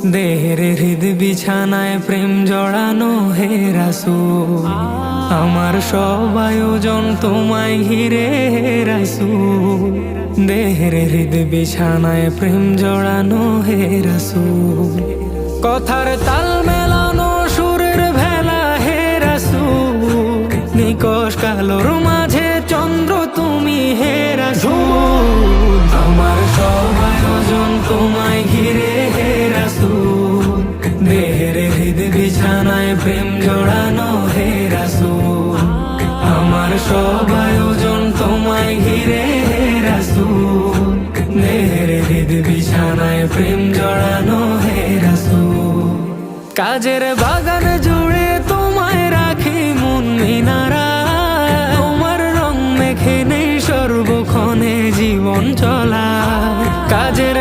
দেহের হৃদ বিছানায় প্রেম জড়ানো হে রাসূল, আমার সব আয়োজন তোমায় ঘিরে হে রাসূল। দেহের হৃদ বিছানায় প্রেম জড়ানো হে রাসূল, কথার তাল মেলানো সুরের ভেলা হে রাসূল। নিকশ কালোর মাঝে চন্দ্র তুমি হে রাসূল, আমার সব আয়োজন তোমায় ঘিরে হে রাসূল। দেহের হৃদ বিছানায় প্রেম জড়ানো হে রাসূল, আমার সব আয়োজন তোমায় ঘিরে হে রাসূল। দেহের হৃদ বিছানায় প্রেম জড়ানো হে রাসূল। কাজের বাগান জুড়ে তোমায় রাখি মন মিনারা, তোমার রং মেখে নেই সর্বক্ষণে জীবন চলা। কাজের